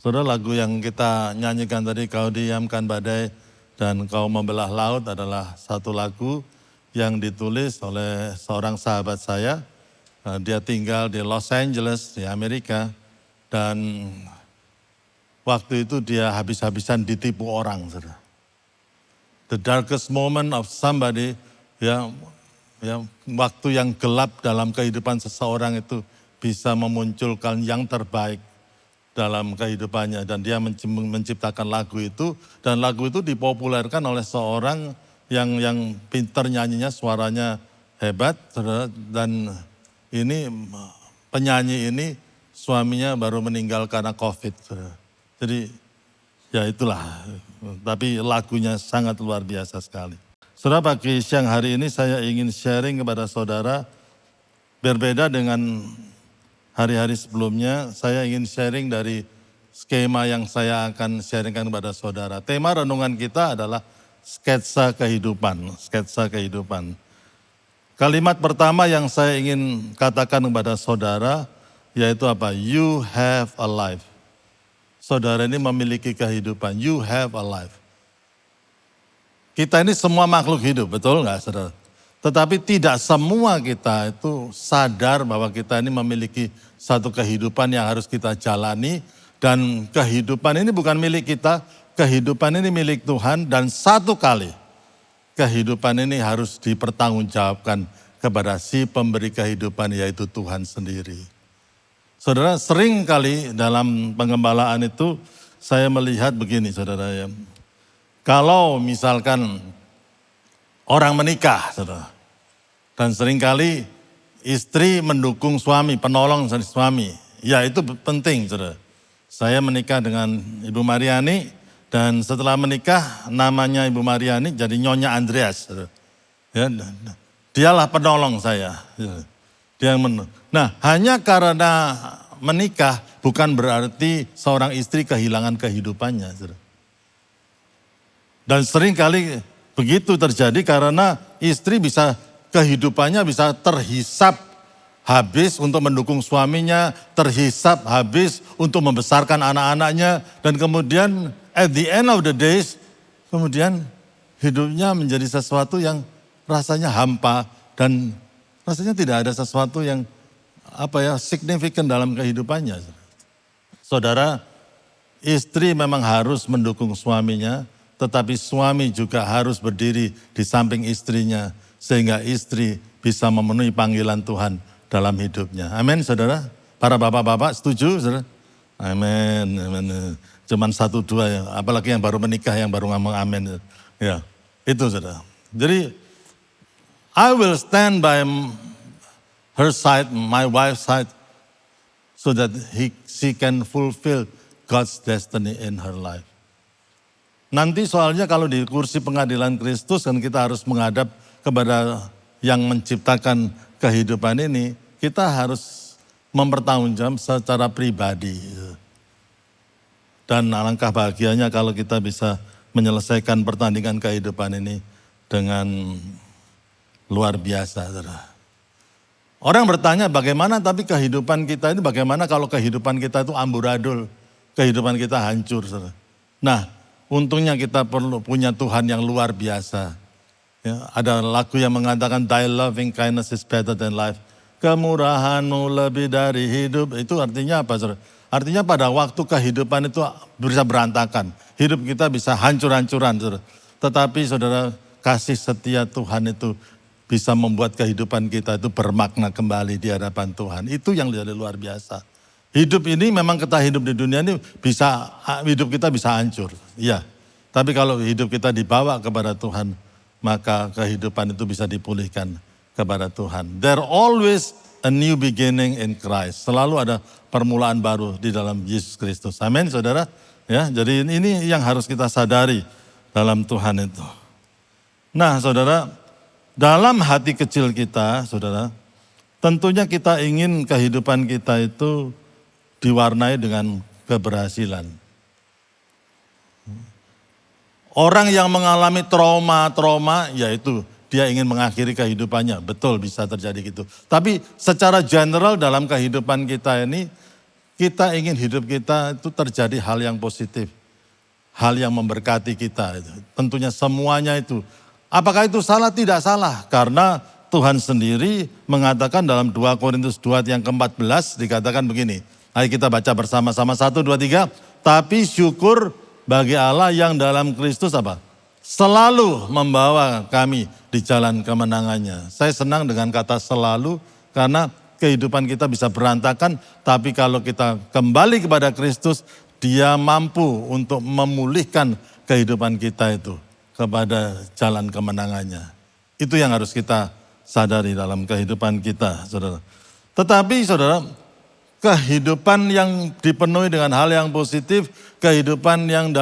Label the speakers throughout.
Speaker 1: Saudara, lagu yang kita nyanyikan tadi, Kau Diamkan Badai dan Kau Membelah Laut adalah satu lagu yang ditulis oleh seorang sahabat saya. Dia tinggal di Los Angeles, di Amerika. Dan waktu itu dia habis-habisan ditipu orang, saudara. The darkest moment of somebody, ya, waktu yang gelap dalam kehidupan seseorang itu bisa memunculkan yang terbaik dalam kehidupannya. Dan dia menciptakan lagu itu, dan lagu itu dipopulerkan oleh seorang yang pintar nyanyinya, suaranya hebat, saudara. Dan ini penyanyi ini suaminya baru meninggal karena COVID, saudara. Jadi ya itulah, tapi lagunya sangat luar biasa sekali. Saudara, pagi siang hari ini saya ingin sharing kepada saudara, berbeda dengan hari-hari sebelumnya. Saya ingin sharing dari skema yang saya akan sharingkan kepada saudara. Tema renungan kita adalah sketsa kehidupan, sketsa kehidupan. Kalimat pertama yang saya ingin katakan kepada saudara, yaitu apa? You have a life. Saudara ini memiliki kehidupan, you have a life. Kita ini semua makhluk hidup, betul nggak saudara? Tetapi tidak semua kita itu sadar bahwa kita ini memiliki satu kehidupan yang harus kita jalani. Dan kehidupan ini bukan milik kita, kehidupan ini milik Tuhan. Dan satu kali kehidupan ini harus dipertanggungjawabkan kepada si pemberi kehidupan, yaitu Tuhan sendiri. Saudara, sering kali dalam pengembalaan itu saya melihat begini, saudara ya. Kalau misalkan orang menikah, saudara, dan seringkali istri mendukung suami, penolong suami. Ya itu penting, saudara. Saya menikah dengan Ibu Mariani, dan setelah menikah namanya Ibu Mariani jadi Nyonya Andreas. Saudara. Ya, dialah penolong saya. Nah, hanya karena menikah bukan berarti seorang istri kehilangan kehidupannya. Saudara. Dan seringkali begitu terjadi karena istri kehidupannya bisa terhisap habis untuk mendukung suaminya, terhisap habis untuk membesarkan anak-anaknya, dan kemudian at the end of the days, kemudian hidupnya menjadi sesuatu yang rasanya hampa dan rasanya tidak ada sesuatu yang signifikan dalam kehidupannya. Saudara, istri memang harus mendukung suaminya, tetapi suami juga harus berdiri di samping istrinya sehingga istri bisa memenuhi panggilan Tuhan dalam hidupnya. Amin, saudara. Para bapak-bapak setuju, saudara? Amin, amin. Cuman 1-2 ya, apalagi yang baru menikah yang baru ngomong amin. Ya, itu saudara. Jadi I will stand by her side, my wife's side, so that she can fulfill God's destiny in her life. Nanti soalnya kalau di kursi pengadilan Kristus kan kita harus menghadap kepada yang menciptakan kehidupan ini, kita harus mempertanggungjawabkan secara pribadi. Dan alangkah bahagianya kalau kita bisa menyelesaikan pertandingan kehidupan ini dengan luar biasa. Orang bertanya bagaimana tapi kehidupan kita ini bagaimana kalau kehidupan kita itu amburadul, kehidupan kita hancur. Nah, untungnya kita perlu punya Tuhan yang luar biasa. Ya, ada lagu yang mengatakan Thy loving kindness is better than life. Kemurahanmu lebih dari hidup. Itu artinya apa, saudara? Artinya pada waktu kehidupan itu bisa berantakan. Hidup kita bisa hancur-hancuran, saudara. Tetapi saudara, kasih setia Tuhan itu bisa membuat kehidupan kita itu bermakna kembali di hadapan Tuhan. Itu yang jadi luar biasa. Hidup ini memang kita hidup di dunia ini hidup kita bisa hancur. Iya, tapi kalau hidup kita dibawa kepada Tuhan, maka kehidupan itu bisa dipulihkan kepada Tuhan. There always a new beginning in Christ. Selalu ada permulaan baru di dalam Yesus Kristus. Amin, saudara. Ya, jadi ini yang harus kita sadari dalam Tuhan itu. Nah, saudara, dalam hati kecil kita, saudara, tentunya kita ingin kehidupan kita itu diwarnai dengan keberhasilan. Orang yang mengalami trauma, yaitu dia ingin mengakhiri kehidupannya. Betul, bisa terjadi gitu. Tapi secara general dalam kehidupan kita ini, kita ingin hidup kita itu terjadi hal yang positif. Hal yang memberkati kita. Tentunya semuanya itu. Apakah itu salah? Tidak salah. Karena Tuhan sendiri mengatakan dalam 2 Korintus 2 yang ke-14 dikatakan begini. Ayo kita baca bersama-sama 1, 2, 3. Tapi syukur bagi Allah yang dalam Kristus apa? Selalu membawa kami di jalan kemenangannya. Saya senang dengan kata selalu karena kehidupan kita bisa berantakan. Tapi kalau kita kembali kepada Kristus, Dia mampu untuk memulihkan kehidupan kita itu kepada jalan kemenangannya. Itu yang harus kita sadari dalam kehidupan kita, saudara. Tetapi saudara, kehidupan yang dipenuhi dengan hal yang positif, kehidupan yang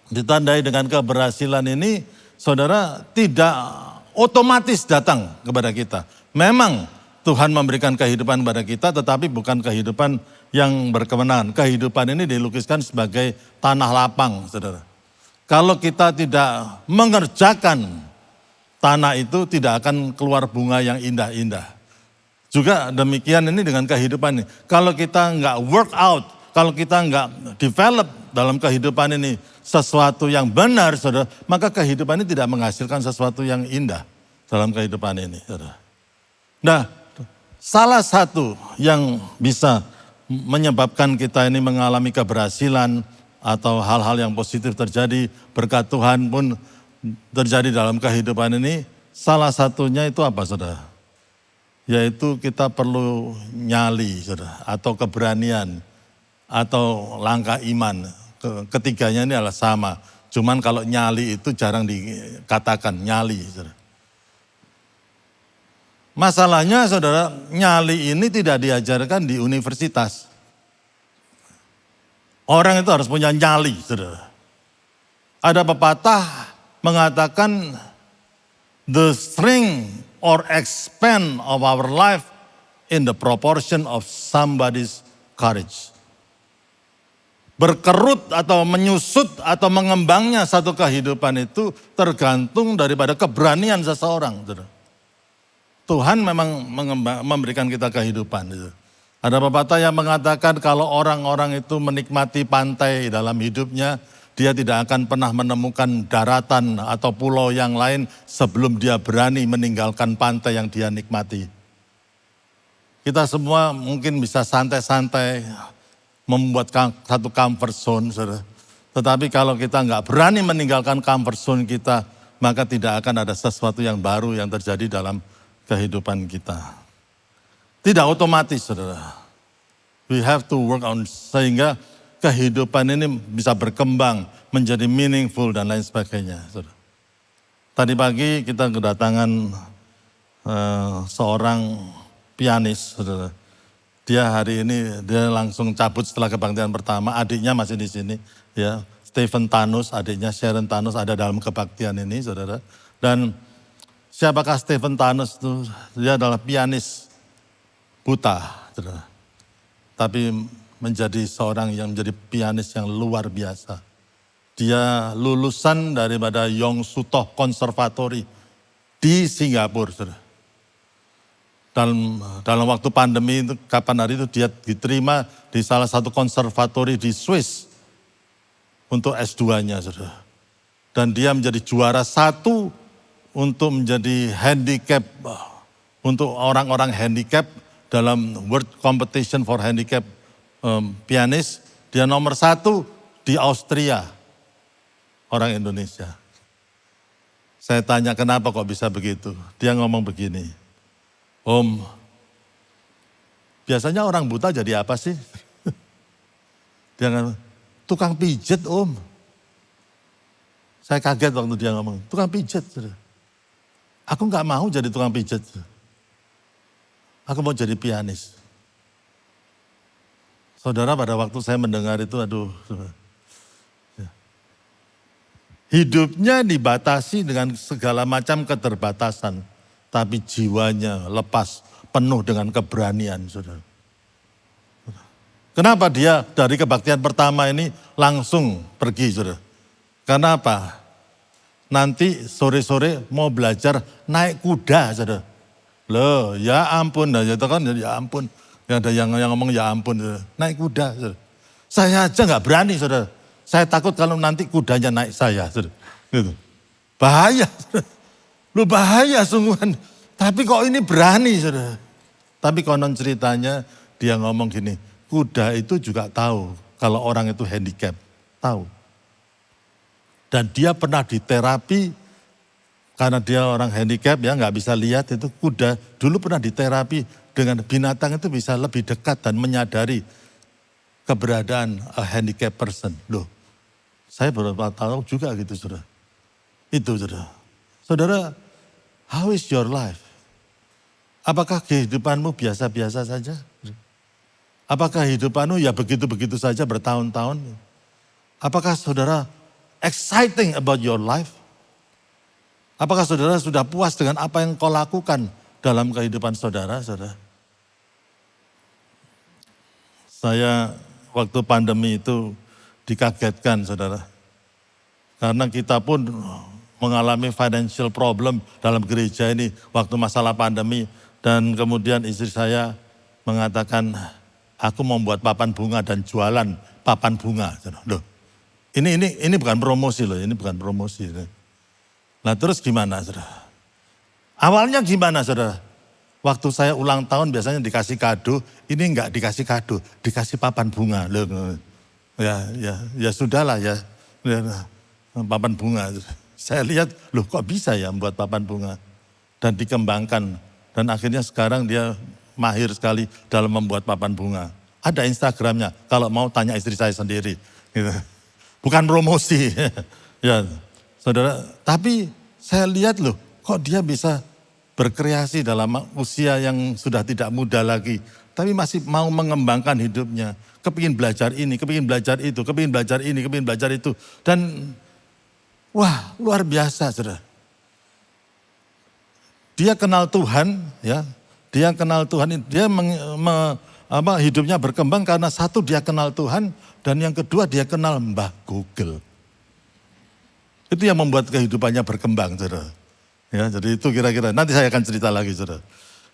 Speaker 1: ditandai dengan keberhasilan ini, saudara, tidak otomatis datang kepada kita. Memang Tuhan memberikan kehidupan kepada kita, tetapi bukan kehidupan yang berkemenangan. Kehidupan ini dilukiskan sebagai tanah lapang, saudara. Kalau kita tidak mengerjakan tanah itu, tidak akan keluar bunga yang indah-indah. Juga demikian ini dengan kehidupan ini. Kalau kita nggak work out, kalau kita nggak develop dalam kehidupan ini sesuatu yang benar, saudara, maka kehidupan ini tidak menghasilkan sesuatu yang indah dalam kehidupan ini, saudara. Nah, salah satu yang bisa menyebabkan kita ini mengalami keberhasilan atau hal-hal yang positif terjadi, berkat Tuhan pun terjadi dalam kehidupan ini, salah satunya itu apa, saudara? Yaitu kita perlu nyali, saudara, atau keberanian, atau langkah iman. Ketiganya ini adalah sama, cuman kalau nyali itu jarang dikatakan nyali, saudara. Masalahnya saudara, nyali ini tidak diajarkan di universitas. Orang itu harus punya nyali, saudara. Ada pepatah mengatakan, the strength or expand of our life in the proportion of somebody's courage. Berkerut atau menyusut atau mengembangnya satu kehidupan itu tergantung daripada keberanian seseorang, saudara. Tuhan memang memberikan kita kehidupan. Ada pepatah yang mengatakan kalau orang-orang itu menikmati pantai dalam hidupnya, dia tidak akan pernah menemukan daratan atau pulau yang lain sebelum dia berani meninggalkan pantai yang dia nikmati. Kita semua mungkin bisa santai-santai membuat satu comfort zone, saudara. Tetapi kalau kita nggak berani meninggalkan comfort zone kita, maka tidak akan ada sesuatu yang baru yang terjadi dalam kehidupan kita. Tidak otomatis, saudara. We have to work on sehingga kehidupan ini bisa berkembang menjadi meaningful dan lain sebagainya, saudara. Tadi pagi kita kedatangan seorang pianis, saudara. Dia hari ini dia langsung cabut setelah kebaktian pertama. Adiknya masih di sini, ya. Stephen Tanus, adiknya Sharon Tanus ada dalam kebaktian ini, saudara. Dan siapakah Stephen Tanus itu? Dia adalah pianis buta, saudara. Tapi menjadi seorang yang menjadi pianis yang luar biasa. Dia lulusan daripada Yong Suttoh Conservatory di Singapura, saudara. Dalam waktu pandemi itu, kapan hari itu dia diterima di salah satu konservatori di Swiss untuk S2-nya, saudara. Dan dia menjadi juara 1 untuk menjadi handicap, untuk orang-orang handicap dalam World Competition for Handicap Pianis. Dia nomor 1 di Austria, orang Indonesia. Saya tanya kenapa kok bisa begitu. Dia ngomong begini, Om, biasanya orang buta jadi apa sih? Dia ngomong, tukang pijet, Om. Saya kaget waktu dia ngomong, tukang pijet. Aku gak mau jadi tukang pijet. Aku mau jadi pianis. Saudara, pada waktu saya mendengar itu, aduh. Hidupnya dibatasi dengan segala macam keterbatasan. Tapi jiwanya lepas, penuh dengan keberanian, saudara. Kenapa dia dari kebaktian pertama ini langsung pergi, saudara? Karena apa? Nanti sore-sore mau belajar naik kuda, saudara. Loh, ya ampun, ya ampun. Ada yang ngomong ya ampun, saudara. Naik kuda. Saudara. Saya aja nggak berani, saudara. Saya takut kalau nanti kudanya naik saya. Saudara. Gitu. Bahaya. Saudara. Lu bahaya sungguhan. Tapi kok ini berani, saudara. Tapi konon ceritanya dia ngomong gini, kuda itu juga tahu kalau orang itu handicap. Tahu. Dan dia pernah diterapi, karena dia orang handicap ya nggak bisa lihat, itu kuda dulu pernah diterapi dengan binatang itu bisa lebih dekat dan menyadari keberadaan a handicap person. Loh, saya beberapa tahu juga gitu saudara. Itu saudara. Saudara, how is your life? Apakah kehidupanmu biasa-biasa saja? Apakah kehidupanmu ya begitu-begitu saja bertahun-tahun? Apakah saudara exciting about your life? Apakah saudara sudah puas dengan apa yang kau lakukan dalam kehidupan saudara, saudara? Saya waktu pandemi itu dikagetkan, saudara. Karena kita pun mengalami financial problem dalam gereja ini waktu masalah pandemi. Dan kemudian istri saya mengatakan, aku mau buat papan bunga dan jualan papan bunga. Loh, ini bukan promosi loh, ini bukan promosi. Nah terus gimana saudara? Awalnya gimana saudara? Waktu saya ulang tahun biasanya dikasih kado, ini enggak dikasih kado, dikasih papan bunga. Loh, ya sudahlah ya, papan bunga. Saya lihat, loh kok bisa ya membuat papan bunga. Dan dikembangkan. Dan akhirnya sekarang dia mahir sekali dalam membuat papan bunga. Ada Instagramnya, kalau mau tanya istri saya sendiri. Gitu. Bukan promosi. Ya, saudara, tapi saya lihat loh, kok dia bisa berkreasi dalam usia yang sudah tidak muda lagi. Tapi masih mau mengembangkan hidupnya. Kepingin belajar ini, kepingin belajar itu, kepingin belajar ini, kepingin belajar itu. Dan wah luar biasa saudara. Dia kenal Tuhan, ya. Dia kenal Tuhan, dia hidupnya berkembang karena satu dia kenal Tuhan dan yang kedua dia kenal Mbah Google. Itu yang membuat kehidupannya berkembang, saudara. Ya, jadi itu kira-kira. Nanti saya akan cerita lagi, saudara.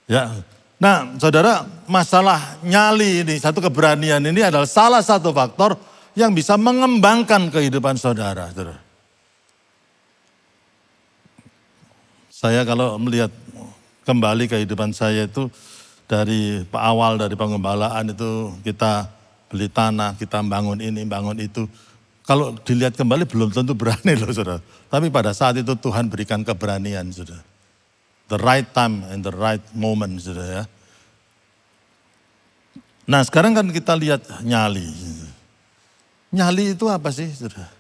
Speaker 1: Ya. Nah, saudara, masalah nyali ini, satu keberanian ini adalah salah satu faktor yang bisa mengembangkan kehidupan saudara, saudara. Saya kalau melihat kembali kehidupan saya itu dari awal dari pengembalaan itu kita beli tanah, kita bangun ini, bangun itu. Kalau dilihat kembali belum tentu berani loh saudara. Tapi pada saat itu Tuhan berikan keberanian saudara. The right time and the right moment saudara ya. Nah sekarang kan kita lihat nyali. Nyali itu apa sih saudara?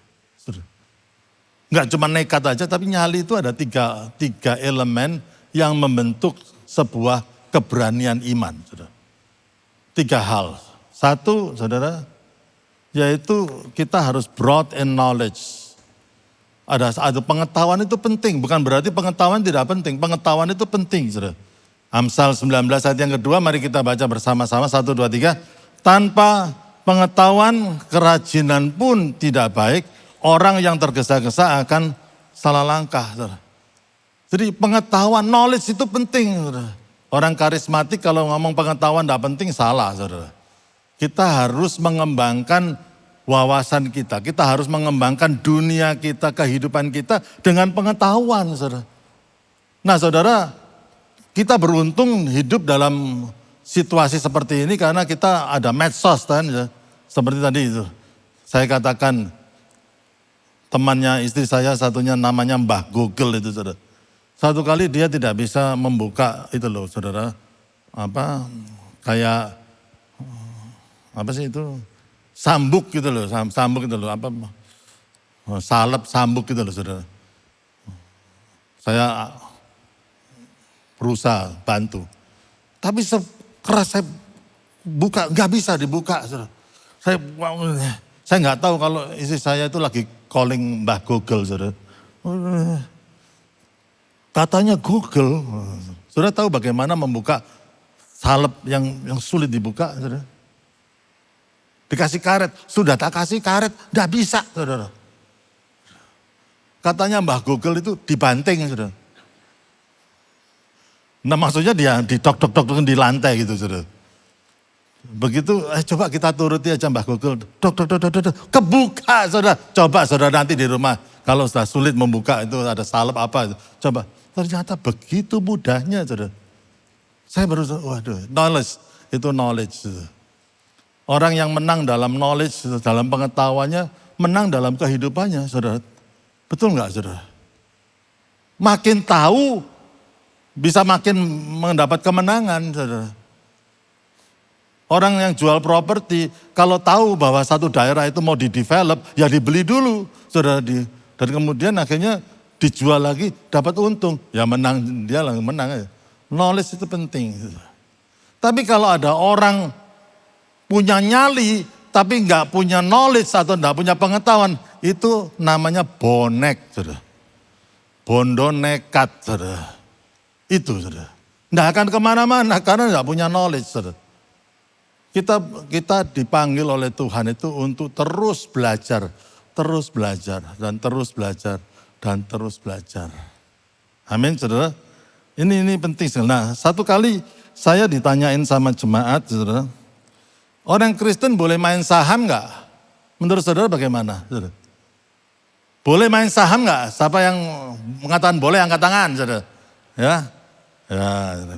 Speaker 1: Enggak cuma nekat aja, tapi nyali itu ada tiga elemen yang membentuk sebuah keberanian iman. Saudara. 3 hal. Satu, saudara, yaitu kita harus broad in knowledge. Ada pengetahuan itu penting, bukan berarti pengetahuan tidak penting. Pengetahuan itu penting, saudara. Amsal 19 ayat yang kedua, mari kita baca bersama-sama. 1, 2, 3. Tanpa pengetahuan, kerajinan pun tidak baik. Orang yang tergesa-gesa akan salah langkah. Saudara. Jadi pengetahuan, knowledge itu penting. Saudara. Orang karismatik kalau ngomong pengetahuan tidak penting, salah. Saudara. Kita harus mengembangkan wawasan kita. Kita harus mengembangkan dunia kita, kehidupan kita dengan pengetahuan. Saudara. Nah saudara, kita beruntung hidup dalam situasi seperti ini karena kita ada medsos kan. Ya. Seperti tadi itu. Saya katakan, temannya istri saya satunya namanya Mbah Google itu saudara. Satu kali dia tidak bisa membuka itu loh saudara. Kayak apa sih itu? Sambuk gitu loh, sambuk gitu loh. Salep sambuk gitu loh saudara. Saya berusaha bantu. Tapi keras saya buka, nggak bisa dibuka saudara. Saya nggak tahu kalau istri saya itu lagi calling Mbah Google, saudara. Katanya Google, saudara tahu bagaimana membuka salep yang sulit dibuka, saudara. Dikasih karet, sudah tak kasih karet, tidak bisa, saudara. Katanya Mbah Google itu dibanting, saudara. Nah maksudnya dia didok-dok di lantai gitu, saudara. Begitu, coba kita turuti aja Mbah Google. Dok, kebuka saudara. Coba saudara nanti di rumah. Kalau sudah sulit membuka itu ada salep apa. Coba, ternyata begitu mudahnya saudara. Saya baru, waduh, knowledge, itu knowledge. Orang yang menang dalam knowledge, dalam pengetahuannya, menang dalam kehidupannya saudara. Betul nggak saudara? Makin tahu, bisa makin mendapat kemenangan saudara. Orang yang jual properti, kalau tahu bahwa satu daerah itu mau di-develop, ya dibeli dulu. Saudara, dan kemudian akhirnya dijual lagi, dapat untung. Ya menang, dia lah menang. Knowledge itu penting. Tapi kalau ada orang punya nyali, tapi nggak punya knowledge atau nggak punya pengetahuan, itu namanya bonek. Saudara. Bondo nekat. Saudara. Itu saudara. Nggak akan kemana-mana karena nggak punya knowledge. Saudara. Kita dipanggil oleh Tuhan itu untuk terus belajar, dan terus belajar, dan terus belajar. Amin, saudara. Ini penting sekali. Nah, satu kali saya ditanyain sama jemaat, saudara. Orang Kristen boleh main saham enggak? Menurut saudara bagaimana, saudara? Boleh main saham enggak? Siapa yang mengatakan boleh angkat tangan, saudara? Ya,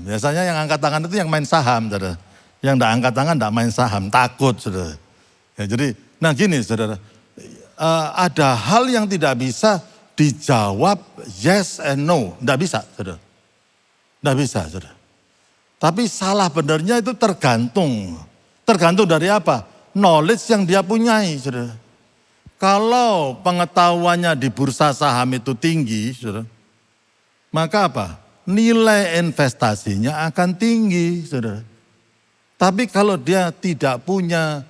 Speaker 1: biasanya yang angkat tangan itu yang main saham, saudara. Yang tidak angkat tangan tidak main saham, takut saudara. Ya, jadi, nah gini saudara, ada hal yang tidak bisa dijawab yes and no, tidak bisa saudara. Tidak bisa saudara. Tapi salah benarnya itu tergantung. Tergantung dari apa? Knowledge yang dia punyai saudara. Kalau pengetahuannya di bursa saham itu tinggi saudara, maka apa? Nilai investasinya akan tinggi saudara. Tapi kalau dia tidak punya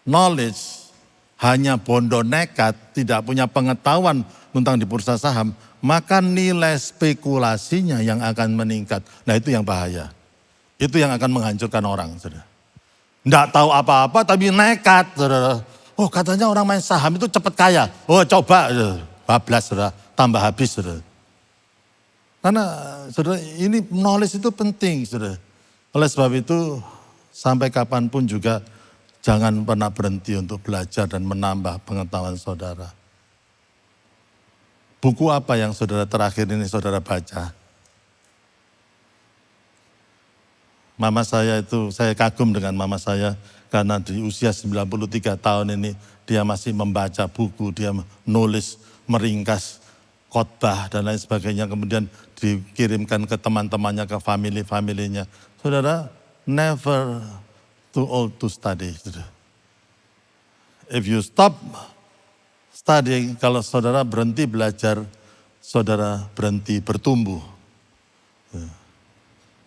Speaker 1: knowledge, hanya bondo nekat, tidak punya pengetahuan tentang di bursa saham, maka nilai spekulasinya yang akan meningkat. Nah itu yang bahaya. Itu yang akan menghancurkan orang. Saudara. Nggak tahu apa-apa tapi nekat. Saudara. Oh katanya orang main saham itu cepat kaya. Oh coba, bablas saudara, tambah habis saudara. Karena saudara ini knowledge itu penting saudara. Oleh sebab itu sampai kapanpun juga jangan pernah berhenti untuk belajar dan menambah pengetahuan saudara. Buku apa yang saudara terakhir ini saudara baca? Mama saya itu, saya kagum dengan mama saya karena di usia 93 tahun ini dia masih membaca buku, dia menulis, meringkas khotbah dan lain sebagainya. Kemudian dikirimkan ke teman-temannya, ke family-familinya. Saudara, never too old to study. If you stop studying, kalau saudara berhenti belajar, saudara berhenti bertumbuh.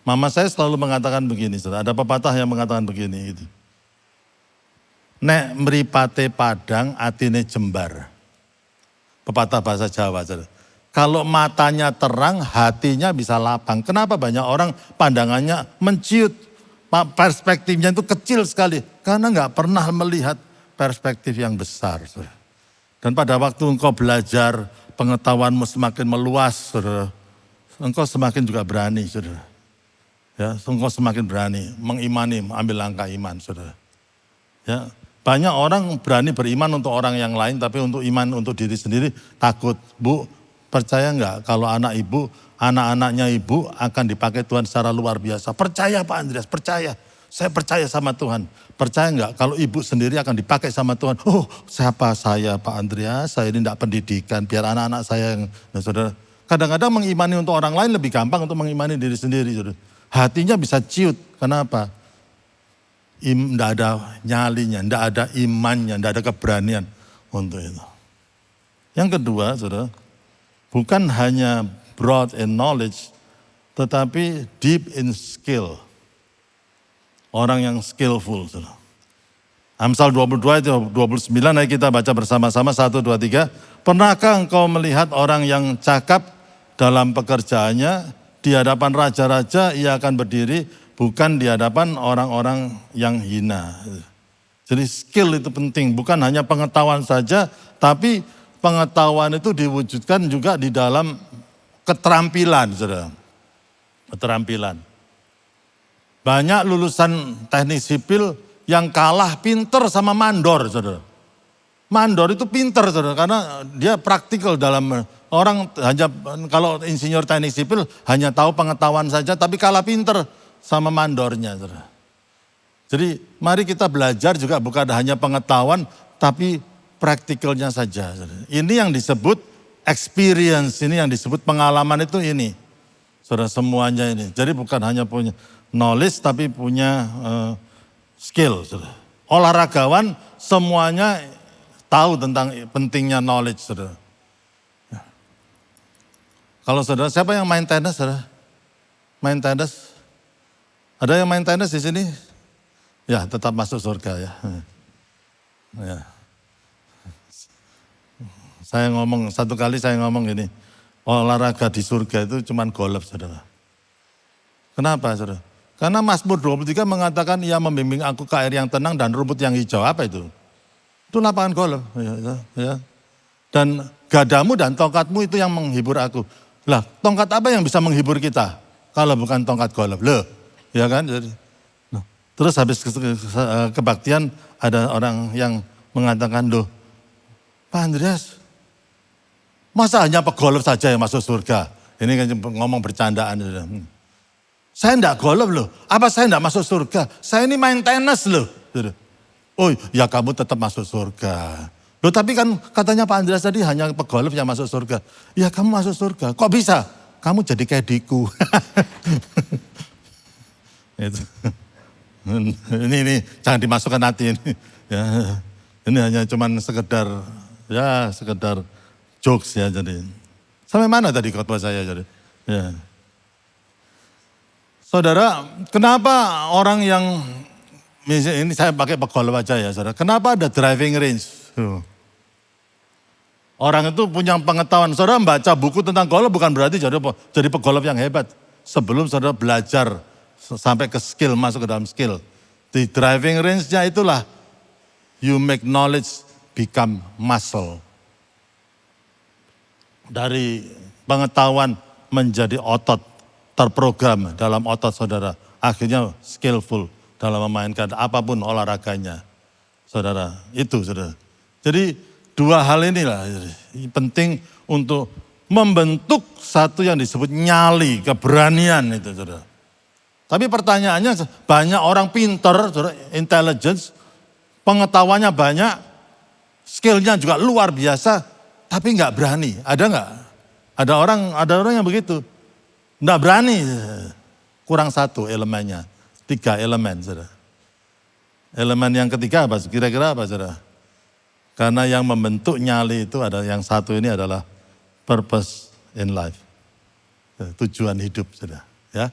Speaker 1: Mama saya selalu mengatakan begini, saudara. Ada pepatah yang mengatakan begini. Gitu. Nek mripate padang, atine jembar. Pepatah bahasa Jawa, saudara. Kalau matanya terang, hatinya bisa lapang. Kenapa banyak orang pandangannya menciut, perspektifnya itu kecil sekali. Karena nggak pernah melihat perspektif yang besar. Saudara. Dan pada waktu engkau belajar, pengetahuanmu semakin meluas, saudara. Engkau semakin juga berani, saudara. Ya, engkau semakin berani mengimani, ambil langkah iman, saudara. Ya, banyak orang berani beriman untuk orang yang lain, tapi untuk iman untuk diri sendiri takut. Bu, percaya enggak kalau anak-anaknya ibu akan dipakai Tuhan secara luar biasa? Percaya Pak Andreas, percaya. Saya percaya sama Tuhan. Percaya enggak kalau ibu sendiri akan dipakai sama Tuhan? Oh, siapa saya Pak Andreas? Saya ini enggak pendidikan, biar anak-anak saya yang, nah, saudara. Kadang-kadang mengimani untuk orang lain lebih gampang untuk mengimani diri sendiri, saudara. Hatinya bisa ciut. Kenapa? Tidak ada nyalinya, tidak ada imannya, tidak ada keberanian untuk itu. Yang kedua, saudara, bukan hanya broad in knowledge, tetapi deep in skill. Orang yang skillful, saudara. Amsal 22 itu 29, ayo kita baca bersama-sama, 1, 2, 3. Pernahkah engkau melihat orang yang cakap dalam pekerjaannya? Di hadapan raja-raja ia akan berdiri, bukan di hadapan orang-orang yang hina. Jadi skill itu penting, bukan hanya pengetahuan saja, tapi pengetahuan itu diwujudkan juga di dalam keterampilan, saudara. Keterampilan. Banyak lulusan teknik sipil yang kalah pinter sama mandor, saudara. Mandor itu pinter, saudara, karena dia praktikal dalam orang hanya kalau insinyur teknik sipil hanya tahu pengetahuan saja, tapi kalah pinter sama mandornya, saudara. Jadi mari kita belajar juga bukan hanya pengetahuan, tapi praktikalnya saja. Saudara. Ini yang disebut experience, ini yang disebut pengalaman itu ini. Saudara, semuanya ini. Jadi bukan hanya punya knowledge, tapi punya skill. Saudara. Olahragawan semuanya tahu tentang pentingnya knowledge, saudara. Kalau saudara, siapa yang main tenis, saudara? Main tenis? Ada yang main tenis di sini? Ya, tetap masuk surga ya. Ya. Satu kali saya ngomong gini, olahraga di surga itu cuman golf, saudara. Kenapa, saudara? Karena Mazmur 23 mengatakan, ia membimbing aku ke air yang tenang dan rumput yang hijau. Apa itu? Itu lapangan golf. Ya. Dan gadamu dan tongkatmu itu yang menghibur aku. Lah, tongkat apa yang bisa menghibur kita? Kalau bukan tongkat golf. Loh, ya kan? Terus habis kebaktian ada orang yang mengatakan, loh, Pak Andreas, masa hanya pegolf saja yang masuk surga? Ini kan ngomong bercandaan. Saya enggak golf loh. Apa saya enggak masuk surga? Saya ini main tenis loh. Oh ya kamu tetap masuk surga. Loh tapi kan katanya Pak Andreas tadi hanya pegolf yang masuk surga. Ya kamu masuk surga. Kok bisa? Kamu jadi kediku. ini jangan dimasukkan hati ini. Ya, ini hanya cuman sekedar jokes ya jadi. Sampai mana tadi khotbah saya jadi? Ya. Saudara, kenapa orang yang ini saya pakai pegolf aja ya saudara. Kenapa ada driving range? Orang itu punya pengetahuan. Saudara membaca buku tentang golf bukan berarti jadi pegolf yang hebat. Sebelum saudara belajar sampai ke skill, masuk ke dalam skill. Di driving range-nya itulah you make knowledge become muscle. Dari pengetahuan menjadi otot, terprogram dalam otot saudara. Akhirnya skillful dalam memainkan apapun olahraganya. Saudara, itu saudara. Jadi dua hal inilah penting untuk membentuk satu yang disebut nyali, keberanian itu saudara. Tapi pertanyaannya banyak orang pinter, saudara, intelligence, pengetahuannya banyak, skillnya juga luar biasa, tapi nggak berani. Ada nggak? Ada orang yang begitu, nggak berani. Kurang satu elemennya. 3 elemen, saudara. Elemen yang ketiga apa? Kira-kira apa, saudara? Karena yang membentuk nyali itu ada yang satu ini adalah purpose in life. Tujuan hidup, saudara. Ya.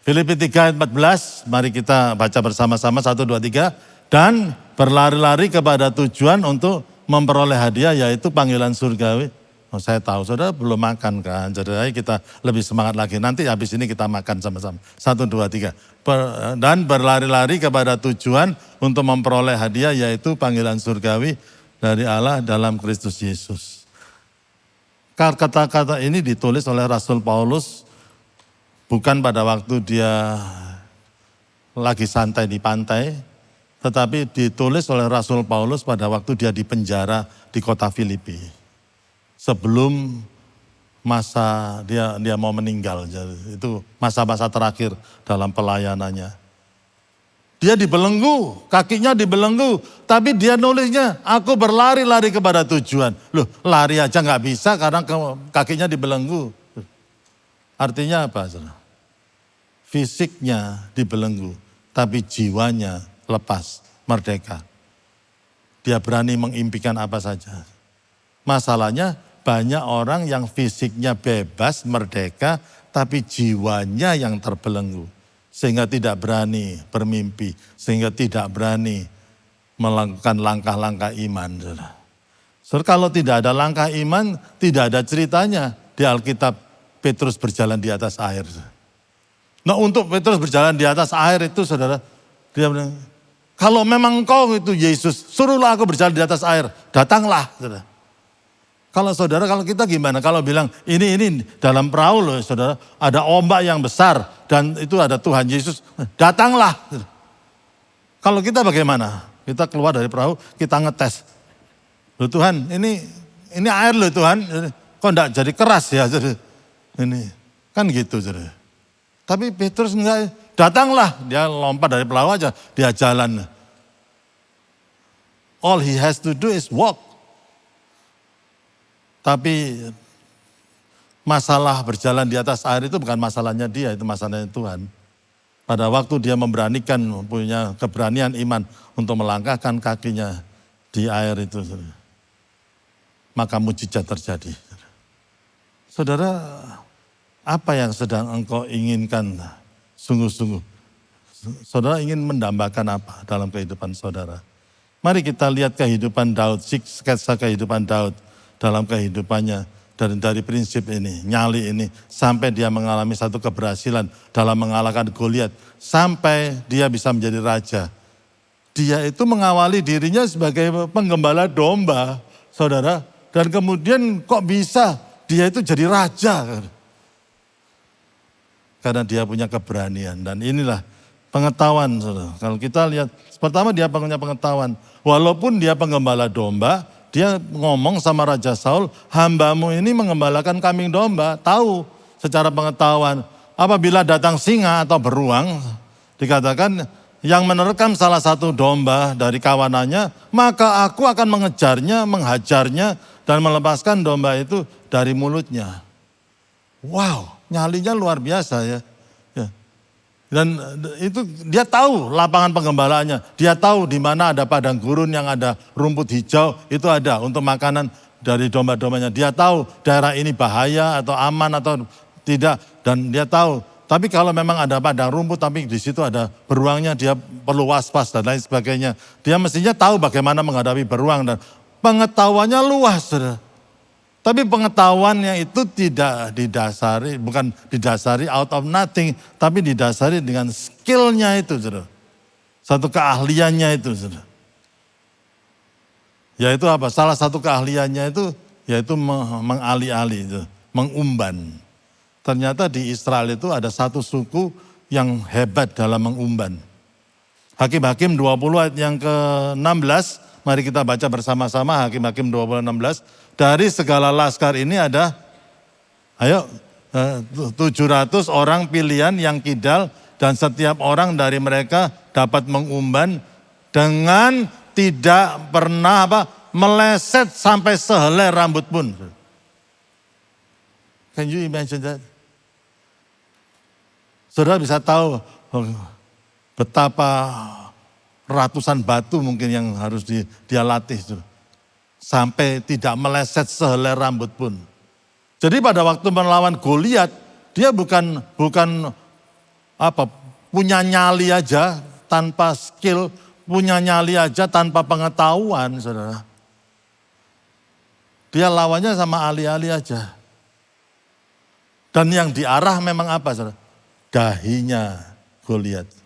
Speaker 1: Filipi 3 ayat 14, mari kita baca bersama-sama 1, 2, 3. Dan berlari-lari kepada tujuan untuk memperoleh hadiah yaitu panggilan surgawi. Oh, saya tahu saudara belum makan kan, jadi kita lebih semangat lagi. Nanti habis ini kita makan sama-sama. 1, 2, 3. Dan berlari-lari kepada tujuan untuk memperoleh hadiah yaitu panggilan surgawi dari Allah dalam Kristus Yesus. Kata-kata ini ditulis oleh Rasul Paulus bukan pada waktu dia lagi santai di pantai, tetapi ditulis oleh Rasul Paulus pada waktu dia di penjara di kota Filipi. Sebelum masa dia mau meninggal, jadi itu masa-masa terakhir dalam pelayanannya. Dia dibelenggu, kakinya dibelenggu, tapi dia nulisnya, aku berlari-lari kepada tujuan. Loh, lari aja nggak bisa karena kakinya dibelenggu. Artinya apa? Fisiknya dibelenggu, tapi jiwanya lepas, merdeka. Dia berani mengimpikan apa saja. Masalahnya banyak orang yang fisiknya bebas, merdeka, tapi jiwanya yang terbelenggu. Sehingga tidak berani bermimpi, sehingga tidak berani melakukan langkah-langkah iman. Saudara, kalau tidak ada langkah iman, tidak ada ceritanya di Alkitab Petrus berjalan di atas air. Nah untuk Petrus berjalan di atas air itu saudara, dia bilang, kalau memang engkau itu Yesus, suruhlah aku berjalan di atas air, datanglah. Saudara. Kalau kita gimana? Kalau bilang ini dalam perahu loh saudara, ada ombak yang besar dan itu ada Tuhan Yesus, datanglah. Kalau kita bagaimana? Kita keluar dari perahu, kita ngetes. Loh Tuhan, ini air loh Tuhan, kok enggak jadi keras ya? Ini kan gitu saudara. Tapi Petrus enggak, datanglah, dia lompat dari perahu aja, dia jalan. All he has to do is walk. Tapi masalah berjalan di atas air itu bukan masalahnya dia, itu masalahnya Tuhan. Pada waktu dia memberanikan, punya keberanian iman untuk melangkahkan kakinya di air itu, maka mujizat terjadi. Saudara, apa yang sedang engkau inginkan sungguh-sungguh? Saudara ingin mendambakan apa dalam kehidupan saudara? Mari kita lihat kehidupan Daud, sketsa kehidupan Daud dalam kehidupannya. Dari prinsip ini, nyali ini, sampai dia mengalami satu keberhasilan dalam mengalahkan Goliat, sampai dia bisa menjadi raja. Dia itu mengawali dirinya sebagai penggembala domba, saudara. Dan kemudian kok bisa dia itu jadi raja? Karena dia punya keberanian. Dan inilah pengetahuan, saudara. Kalau kita lihat, pertama dia punya pengetahuan. Walaupun dia penggembala domba, dia ngomong sama Raja Saul, hambamu ini mengembalakan kambing domba. Tahu secara pengetahuan. Apabila datang singa atau beruang, dikatakan yang menerkam salah satu domba dari kawanannya, maka aku akan mengejarnya, menghajarnya, dan melepaskan domba itu dari mulutnya. Wow, nyalinya luar biasa ya. Dan itu dia tahu lapangan penggembalaannya. Dia tahu di mana ada padang gurun yang ada rumput hijau, itu ada untuk makanan dari domba-dombanya. Dia tahu daerah ini bahaya atau aman atau tidak. Dan dia tahu, tapi kalau memang ada padang rumput tapi di situ ada beruangnya, dia perlu waspas dan lain sebagainya. Dia mestinya tahu bagaimana menghadapi beruang dan pengetahuannya luas. Saudara. Tapi pengetahuannya itu tidak didasari, bukan didasari out of nothing, tapi didasari dengan skillnya itu, saudara. Satu keahliannya itu, saudara. Yaitu apa? Salah satu keahliannya itu, yaitu mengali-ali, mengumban. Ternyata di Israel itu ada satu suku yang hebat dalam mengumban. Hakim-Hakim 20 ayat yang ke-16, mari kita baca bersama-sama Hakim-Hakim 20:16. Dari segala laskar ini ada, 700 orang pilihan yang kidal dan setiap orang dari mereka dapat mengumban dengan tidak pernah meleset sampai sehelai rambut pun. Can you imagine that? Saudara bisa tahu betapa ratusan batu mungkin yang harus dia latih. Sampai tidak meleset sehelai rambut pun. Jadi pada waktu melawan Goliat, dia bukan punya nyali aja tanpa skill, punya nyali aja tanpa pengetahuan, saudara. Dia lawannya sama ahli-ahli aja. Dan yang diarah memang apa, saudara? Dahinya Goliat.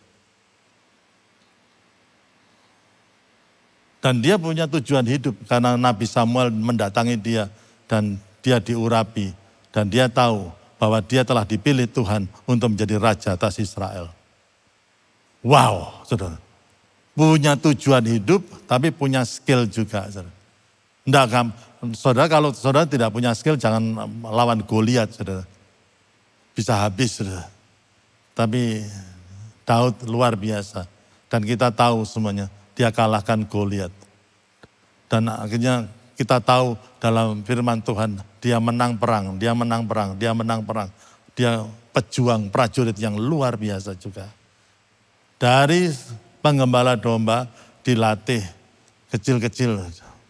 Speaker 1: Dan dia punya tujuan hidup karena Nabi Samuel mendatangi dia dan dia diurapi. Dan dia tahu bahwa dia telah dipilih Tuhan untuk menjadi raja atas Israel. Wow, saudara. Punya tujuan hidup tapi punya skill juga. Saudara. Saudara, kalau saudara tidak punya skill jangan lawan Goliat, saudara. Bisa habis, saudara. Tapi Daud luar biasa. Dan kita tahu semuanya. Dia kalahkan Goliat. Dan akhirnya kita tahu dalam firman Tuhan, dia menang perang, dia menang perang, dia menang perang. Dia pejuang, prajurit yang luar biasa juga. Dari penggembala domba dilatih kecil-kecil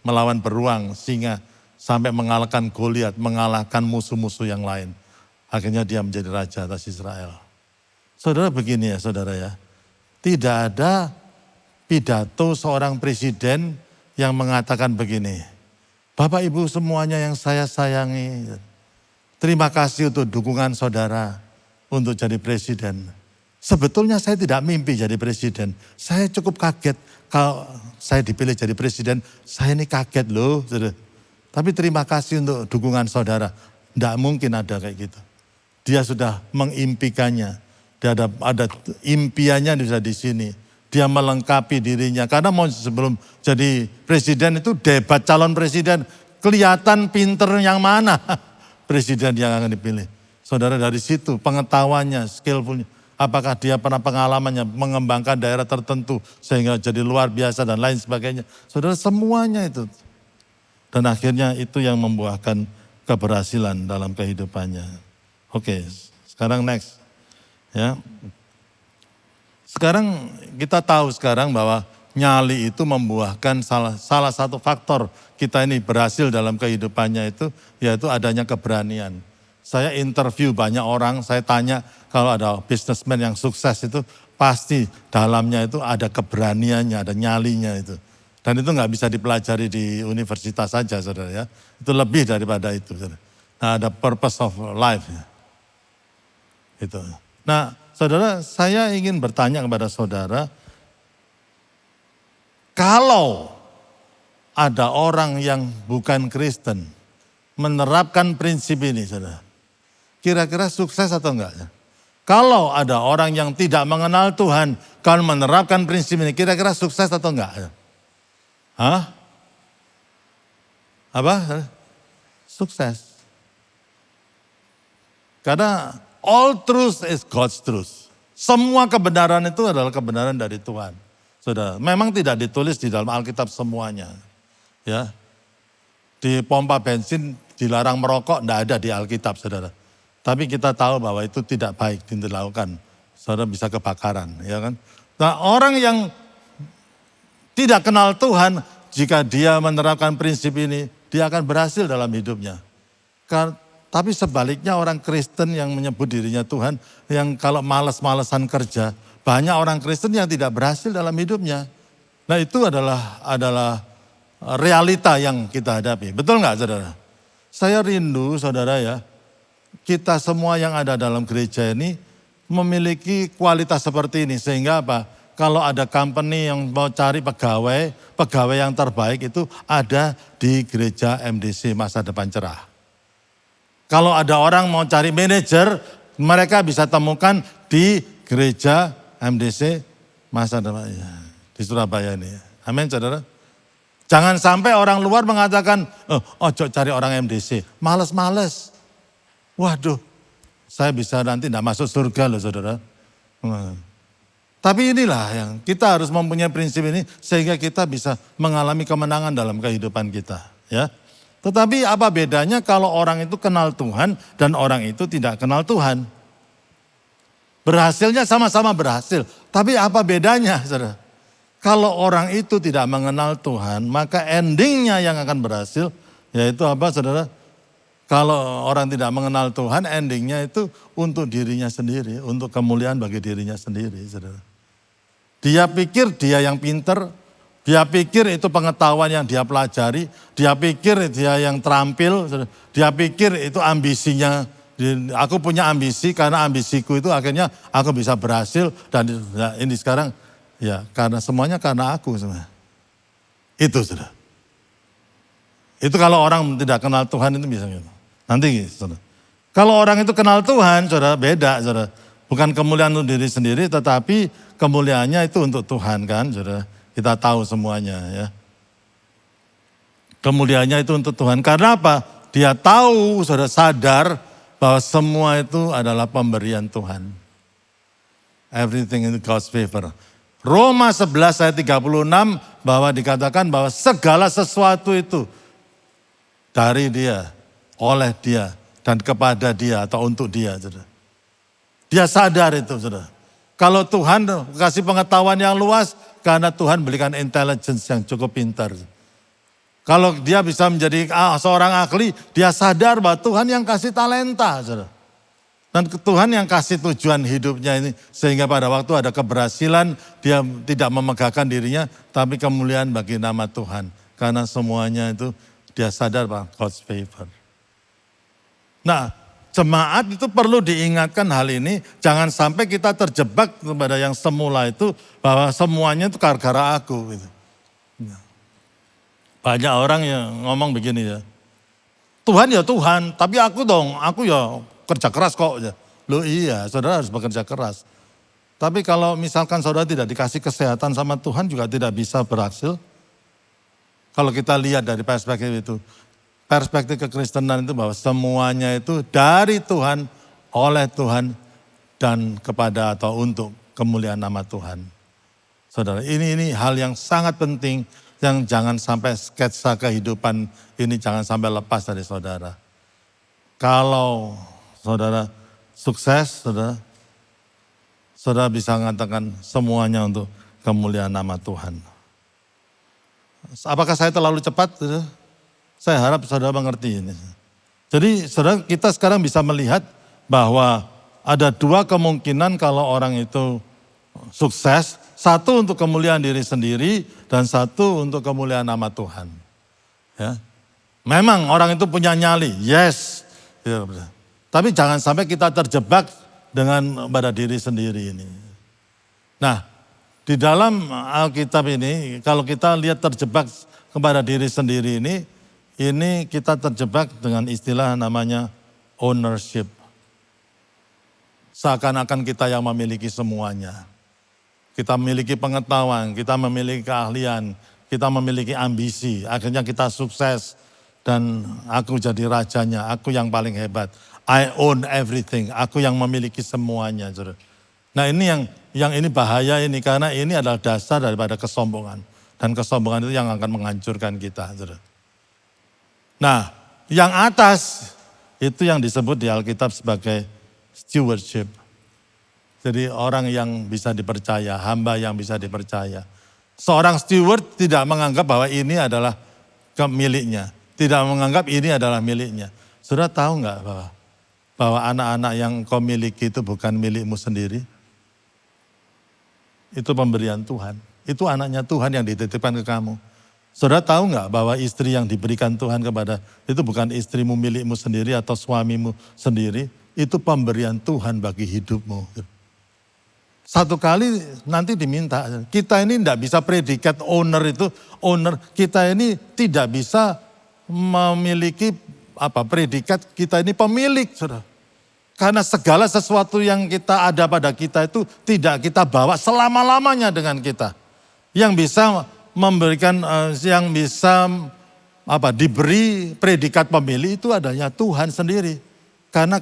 Speaker 1: melawan beruang, singa, sampai mengalahkan Goliat, mengalahkan musuh-musuh yang lain. Akhirnya dia menjadi raja atas Israel. Saudara begini ya saudara ya, tidak ada pidato seorang presiden yang mengatakan begini, Bapak Ibu semuanya yang saya sayangi, terima kasih untuk dukungan saudara untuk jadi presiden. Sebetulnya saya tidak mimpi jadi presiden, saya cukup kaget kalau saya dipilih jadi presiden, saya ini kaget loh. Tapi terima kasih untuk dukungan saudara. Tidak mungkin ada kayak gitu. Dia sudah mengimpikannya. Dia ada impiannya bisa di sini. Dia melengkapi dirinya. Karena mau sebelum jadi presiden itu debat calon presiden. Kelihatan pinter yang mana presiden yang akan dipilih. Saudara dari situ pengetahuannya, skillfulnya. Apakah dia pernah pengalamannya mengembangkan daerah tertentu sehingga jadi luar biasa dan lain sebagainya. Saudara semuanya itu. Dan akhirnya itu yang membuahkan keberhasilan dalam kehidupannya. Oke, sekarang next. Ya. Sekarang kita tahu sekarang bahwa nyali itu membuahkan salah satu faktor kita ini berhasil dalam kehidupannya itu yaitu adanya keberanian. Saya interview banyak orang, saya tanya kalau ada businessman yang sukses itu pasti dalamnya itu ada keberaniannya, ada nyalinya itu. Dan itu nggak bisa dipelajari di universitas saja saudara ya. Itu lebih daripada itu. Saudara. Nah ada purpose of life. Ya. Itu. Nah saudara saya ingin bertanya kepada saudara. Kalau ada orang yang bukan Kristen menerapkan prinsip ini saudara. Kira-kira sukses atau enggak? Ya? Kalau ada orang yang tidak mengenal Tuhan kalau menerapkan prinsip ini kira-kira sukses atau enggak? Ya? Hah? Apa? Sukses. Karena all truth is God's truth. Semua kebenaran itu adalah kebenaran dari Tuhan. Saudara, memang tidak ditulis di dalam Alkitab semuanya. Ya. Di pompa bensin dilarang merokok, tidak ada di Alkitab, saudara. Tapi kita tahu bahwa itu tidak baik dilakukan. Saudara bisa kebakaran, ya kan? Nah, orang yang tidak kenal Tuhan, jika dia menerapkan prinsip ini, dia akan berhasil dalam hidupnya. Tapi sebaliknya orang Kristen yang menyebut dirinya Tuhan, yang kalau malas-malasan kerja, banyak orang Kristen yang tidak berhasil dalam hidupnya. Nah itu adalah realita yang kita hadapi. Betul nggak saudara? Saya rindu saudara ya, kita semua yang ada dalam gereja ini memiliki kualitas seperti ini. Sehingga apa? Kalau ada company yang mau cari pegawai yang terbaik itu ada di gereja MDC Masa Depan Cerah. Kalau ada orang mau cari manajer, mereka bisa temukan di gereja MDC Masa Depan di Surabaya ini. Amin saudara. Jangan sampai orang luar mengatakan, ojo cari orang MDC, males-males. Waduh, saya bisa nanti tidak masuk surga loh saudara. Tapi inilah yang kita harus mempunyai prinsip ini sehingga kita bisa mengalami kemenangan dalam kehidupan kita. Ya. Tetapi apa bedanya kalau orang itu kenal Tuhan dan orang itu tidak kenal Tuhan? Berhasilnya sama-sama berhasil. Tapi apa bedanya saudara? Kalau orang itu tidak mengenal Tuhan maka endingnya yang akan berhasil yaitu apa saudara? Kalau orang tidak mengenal Tuhan endingnya itu untuk dirinya sendiri. Untuk kemuliaan bagi dirinya sendiri saudara. Dia pikir dia yang pinter, dia pikir itu pengetahuan yang dia pelajari, dia pikir dia yang terampil, dia pikir itu ambisinya. Aku punya ambisi karena ambisiku itu akhirnya aku bisa berhasil dan ini sekarang ya karena semuanya karena aku sebenarnya. Itu sudah. Itu kalau orang tidak kenal Tuhan itu bisa gitu. Nanti saudara. Kalau orang itu kenal Tuhan, saudara beda saudara. Bukan kemuliaan untuk diri sendiri tetapi kemuliaannya itu untuk Tuhan kan saudara. Kita tahu semuanya ya. Kemuliaannya itu untuk Tuhan. Karena apa? Dia tahu, saudara sadar bahwa semua itu adalah pemberian Tuhan. Everything in God's favor. Roma 11 ayat 36 bahwa dikatakan bahwa segala sesuatu itu dari dia, oleh dia, dan kepada dia atau untuk dia. Saudara. Dia sadar itu saudara. Kalau Tuhan kasih pengetahuan yang luas, karena Tuhan berikan intelligence yang cukup pintar. Kalau dia bisa menjadi seorang ahli, dia sadar bahwa Tuhan yang kasih talenta. Saudara. Dan Tuhan yang kasih tujuan hidupnya ini. Sehingga pada waktu ada keberhasilan, dia tidak memegahkan dirinya, tapi kemuliaan bagi nama Tuhan. Karena semuanya itu dia sadar bahwa God's favor. Nah, jemaat itu perlu diingatkan hal ini, jangan sampai kita terjebak kepada yang semula itu, bahwa semuanya itu gara-gara aku. Gitu. Banyak orang yang ngomong begini ya, Tuhan ya Tuhan, tapi aku ya kerja keras kok. Loh iya, saudara harus bekerja keras. Tapi kalau misalkan saudara tidak dikasih kesehatan sama Tuhan juga tidak bisa berhasil. Kalau kita lihat dari perspektif itu, perspektif kekristenan itu bahwa semuanya itu dari Tuhan, oleh Tuhan, dan kepada atau untuk kemuliaan nama Tuhan. Saudara, ini hal yang sangat penting yang jangan sampai sketsa kehidupan ini jangan sampai lepas dari saudara. Kalau saudara sukses, saudara bisa mengatakan semuanya untuk kemuliaan nama Tuhan. Apakah saya terlalu cepat? Saya harap saudara mengerti ini. Jadi saudara kita sekarang bisa melihat bahwa ada dua kemungkinan kalau orang itu sukses. Satu untuk kemuliaan diri sendiri dan satu untuk kemuliaan nama Tuhan. Ya. Memang orang itu punya nyali, yes. Ya, tapi jangan sampai kita terjebak dengan pada diri sendiri ini. Nah, di dalam Alkitab ini, kalau kita lihat terjebak kepada diri sendiri ini kita terjebak dengan istilah namanya ownership. Seakan-akan kita yang memiliki semuanya. Kita memiliki pengetahuan, kita memiliki keahlian, kita memiliki ambisi. Akhirnya kita sukses dan aku jadi rajanya, aku yang paling hebat. I own everything, aku yang memiliki semuanya. Nah ini yang ini bahaya ini karena ini adalah dasar daripada kesombongan. Dan kesombongan itu yang akan menghancurkan kita. Nah yang atas itu yang disebut di Alkitab sebagai stewardship. Jadi orang yang bisa dipercaya, hamba yang bisa dipercaya. Seorang steward tidak menganggap bahwa ini adalah miliknya. Tidak menganggap ini adalah miliknya. Saudara tahu nggak bahwa anak-anak yang kau miliki itu bukan milikmu sendiri? Itu pemberian Tuhan. Itu anaknya Tuhan yang dititipkan ke kamu. Saudara tahu nggak bahwa istri yang diberikan Tuhan kepada itu bukan istrimu milikmu sendiri atau suamimu sendiri. Itu pemberian Tuhan bagi hidupmu. Satu kali nanti diminta. Kita ini tidak bisa predikat owner itu. Owner kita ini tidak bisa memiliki predikat kita ini pemilik. Saudara. Karena segala sesuatu yang kita ada pada kita itu tidak kita bawa selama-lamanya dengan kita. Yang bisa memberikan, yang bisa diberi predikat pemilik itu adanya Tuhan sendiri. Karena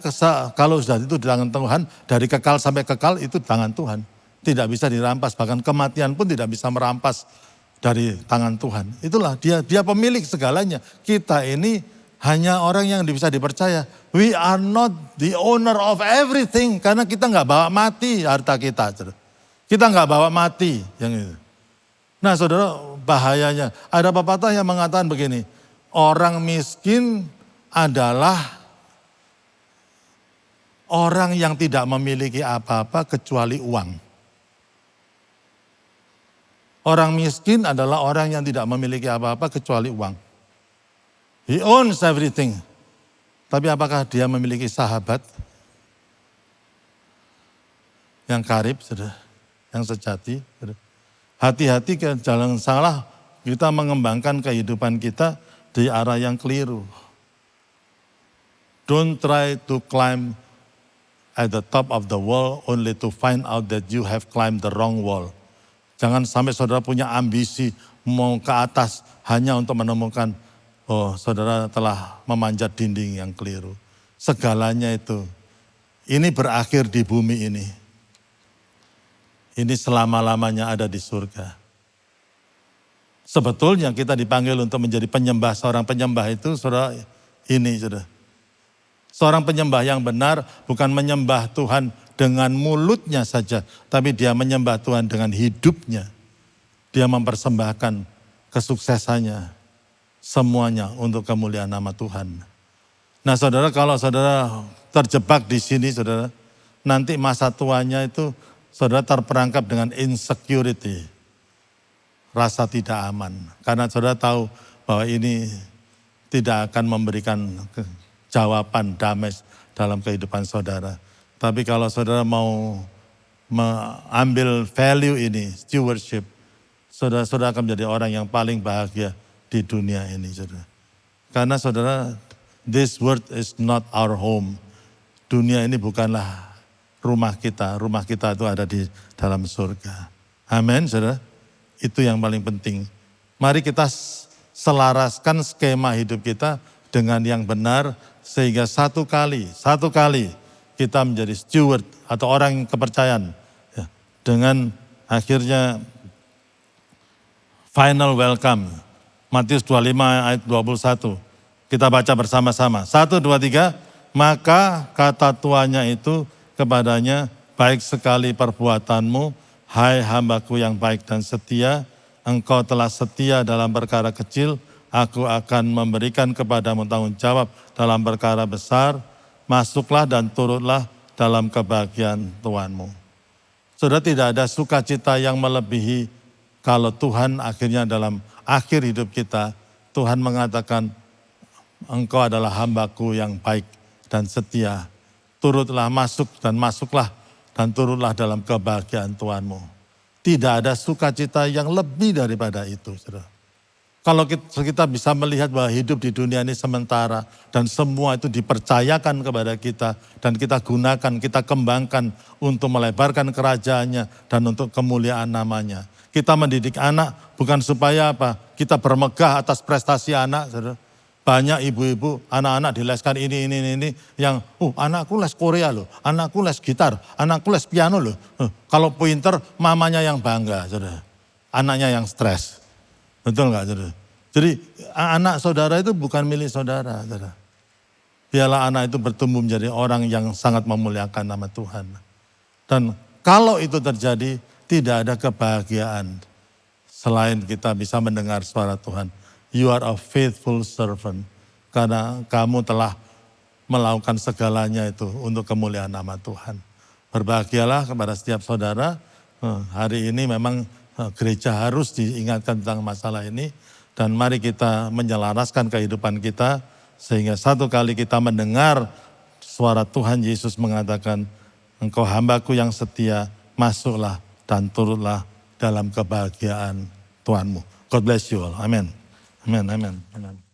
Speaker 1: kalau sudah itu di tangan Tuhan, dari kekal sampai kekal itu di tangan Tuhan. Tidak bisa dirampas, bahkan kematian pun tidak bisa merampas dari tangan Tuhan. Itulah dia pemilik segalanya. Kita ini hanya orang yang bisa dipercaya. We are not the owner of everything. Karena kita nggak bawa mati harta kita. Kita nggak bawa mati. Yang itu. Nah saudara bahayanya. Ada pepatah yang mengatakan begini. Orang miskin adalah orang yang tidak memiliki apa-apa kecuali uang. Orang miskin adalah orang yang tidak memiliki apa-apa kecuali uang. He owns everything. Tapi apakah dia memiliki sahabat yang karib, yang sejati? Hati-hati ke jalan salah, kita mengembangkan kehidupan kita di arah yang keliru. Don't try to climb at the top of the wall only to find out that you have climbed the wrong wall. Jangan sampai saudara punya ambisi mau ke atas hanya untuk menemukan saudara telah memanjat dinding yang keliru. Segalanya itu, ini berakhir di bumi ini. Ini selama-lamanya ada di surga. Sebetulnya kita dipanggil untuk menjadi penyembah. Seorang penyembah itu saudara ini saudara. Seorang penyembah yang benar bukan menyembah Tuhan dengan mulutnya saja. Tapi dia menyembah Tuhan dengan hidupnya. Dia mempersembahkan kesuksesannya. Semuanya untuk kemuliaan nama Tuhan. Nah saudara kalau saudara terjebak di sini saudara. Nanti masa tuanya itu saudara terperangkap dengan insecurity. Rasa tidak aman. Karena saudara tahu bahwa ini tidak akan memberikan jawaban damai dalam kehidupan saudara. Tapi kalau saudara mau mengambil value ini, stewardship, saudara akan menjadi orang yang paling bahagia di dunia ini, saudara. Karena saudara this world is not our home. Dunia ini bukanlah rumah kita itu ada di dalam surga. Amin, saudara. Itu yang paling penting. Mari kita selaraskan skema hidup kita dengan yang benar, sehingga satu kali kita menjadi steward atau orang kepercayaan. Ya, dengan akhirnya final welcome. Matius 25 ayat 21. Kita baca bersama-sama. 1, 2, 3. Maka kata tuannya itu kepadanya, baik sekali perbuatanmu, hai hambaku yang baik dan setia. Engkau telah setia dalam perkara kecil, aku akan memberikan kepadamu tanggung jawab dalam perkara besar. Masuklah dan turutlah dalam kebahagiaan Tuhanmu. Saudara, tidak ada sukacita yang melebihi kalau Tuhan akhirnya dalam akhir hidup kita, Tuhan mengatakan, engkau adalah hambaku yang baik dan setia. Turutlah masuk dan masuklah dan turutlah dalam kebahagiaan Tuhanmu. Tidak ada sukacita yang lebih daripada itu, saudara. Kalau kita bisa melihat bahwa hidup di dunia ini sementara dan semua itu dipercayakan kepada kita dan kita gunakan, kita kembangkan untuk melebarkan kerajaannya dan untuk kemuliaan namanya. Kita mendidik anak bukan supaya apa? Kita bermegah atas prestasi anak, saudara. Banyak ibu-ibu, anak-anak dileskan ini, yang anakku les Korea loh, anakku les gitar, anakku les piano loh. Kalau pinter, mamanya yang bangga, saudara. Anaknya yang stres. Betul nggak, saudara? Jadi anak saudara itu bukan milik saudara, saudara. Biarlah anak itu bertumbuh menjadi orang yang sangat memuliakan nama Tuhan. Dan kalau itu terjadi, tidak ada kebahagiaan selain kita bisa mendengar suara Tuhan. You are a faithful servant. Karena kamu telah melakukan segalanya itu untuk kemuliaan nama Tuhan. Berbahagialah kepada setiap saudara. Hari ini memang gereja harus diingatkan tentang masalah ini. Dan mari kita menyelaraskan kehidupan kita. Sehingga satu kali kita mendengar suara Tuhan Yesus mengatakan, engkau hambaku yang setia, masuklah dan turutlah dalam kebahagiaan Tuhanmu. God bless you all. Amen. Amen, amen, amen.